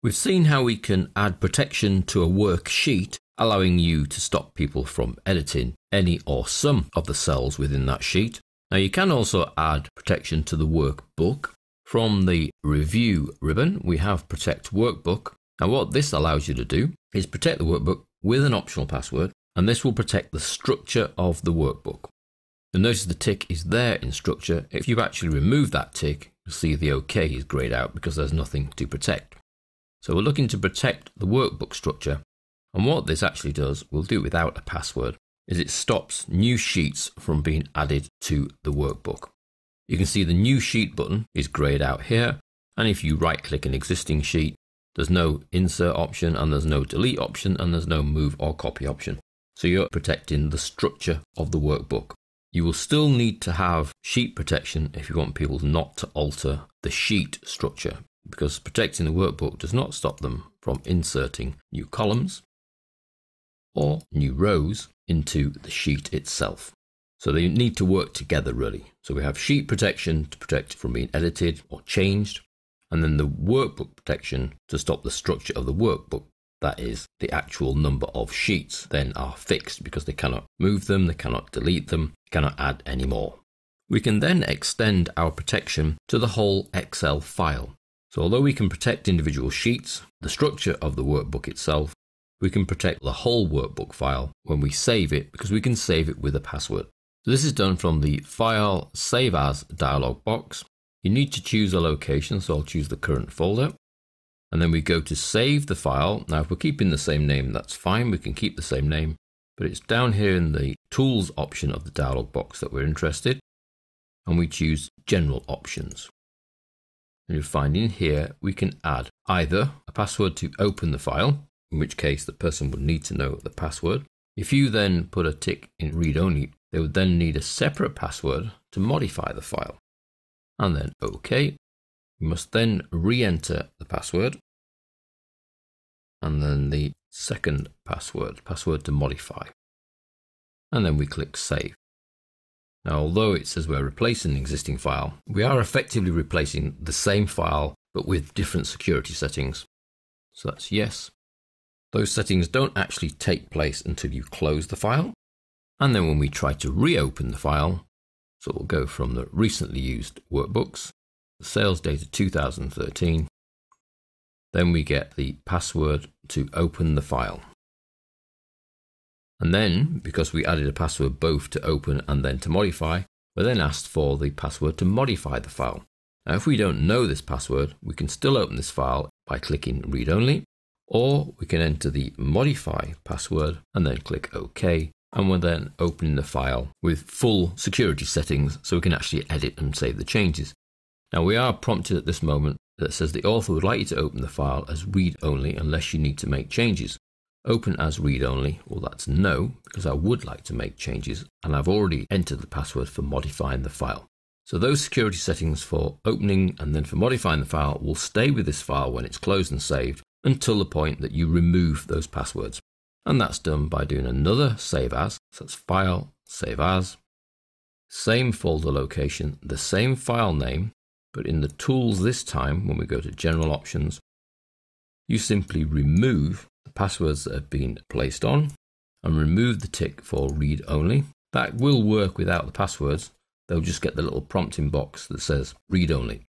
We've seen how we can add protection to a worksheet, allowing you to stop people from editing any or some of the cells within that sheet. Now you can also add protection to the workbook. From the review ribbon, we have protect workbook. Now what this allows you to do is protect the workbook with an optional password, and this will protect the structure of the workbook. You'll notice the tick is there in structure. If you actually remove that tick, you'll see the OK is grayed out because there's nothing to protect. So we're looking to protect the workbook structure, and what this actually does, we'll do it without a password, is it stops new sheets from being added to the workbook. You can see the new sheet button is grayed out here, and if you right click an existing sheet, there's no insert option, and there's no delete option, and there's no move or copy option. So you're protecting the structure of the workbook. You will still need to have sheet protection if you want people not to alter the sheet structure, because protecting the workbook does not stop them from inserting new columns or new rows into the sheet itself. So they need to work together really. So we have sheet protection to protect from being edited or changed, and then the workbook protection to stop the structure of the workbook. That is, the actual number of sheets then are fixed because they cannot move them, they cannot delete them, cannot add any more. We can then extend our protection to the whole Excel file. So although we can protect individual sheets, the structure of the workbook itself, we can protect the whole workbook file when we save it, because we can save it with a password. So this is done from the File Save As dialog box. You need to choose a location, so I'll choose the current folder. And then we go to save the file. Now if we're keeping the same name, that's fine, we can keep the same name, but it's down here in the Tools option of the dialog box that we're interested, and we choose General Options. And you'll find in here we can add either a password to open the file, in which case the person would need to know the password. If you then put a tick in read only, they would then need a separate password to modify the file. And then OK. You must then re-enter the password, and then the second password to modify. And then we click Save. Now, although it says we're replacing an existing file, we are effectively replacing the same file, but with different security settings. So that's yes. Those settings don't actually take place until you close the file. And then when we try to reopen the file, so we'll go from the recently used workbooks, the sales data 2013, then we get the password to open the file. And then, because we added a password both to open and then to modify, we're then asked for the password to modify the file. Now, if we don't know this password, we can still open this file by clicking read only, or we can enter the modify password and then click OK, and we're then opening the file with full security settings so we can actually edit and save the changes. Now we are prompted at this moment that says the author would like you to open the file as read only unless you need to make changes. Open as read only, well that's no, because I would like to make changes and I've already entered the password for modifying the file. So those security settings for opening and then for modifying the file will stay with this file when it's closed and saved until the point that you remove those passwords. And that's done by doing another save as, so that's File, Save As, same folder location, the same file name, but in the tools this time, when we go to General Options, you simply remove the passwords that have been placed on and remove the tick for read only. That will work without the passwords. They'll just get the little prompting box that says read only,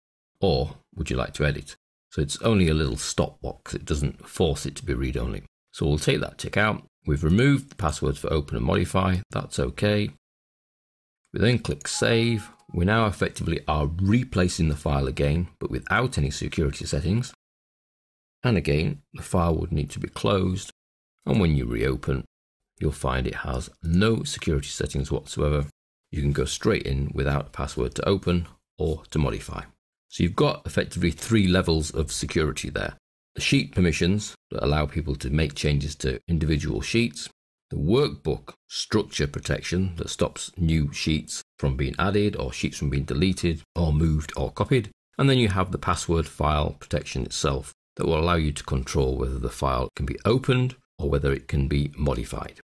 or would you like to edit? So it's only a little stop box. It doesn't force it to be read only. So we'll take that tick out. We've removed the passwords for open and modify. That's okay. We then click save. We now effectively are replacing the file again, but without any security settings. And again, the file would need to be closed. And when you reopen, you'll find it has no security settings whatsoever. You can go straight in without a password to open or to modify. So you've got effectively 3 levels of security there. The sheet permissions that allow people to make changes to individual sheets. The workbook structure protection that stops new sheets from being added or sheets from being deleted or moved or copied. And then you have the password file protection itself that will allow you to control whether the file can be opened or whether it can be modified.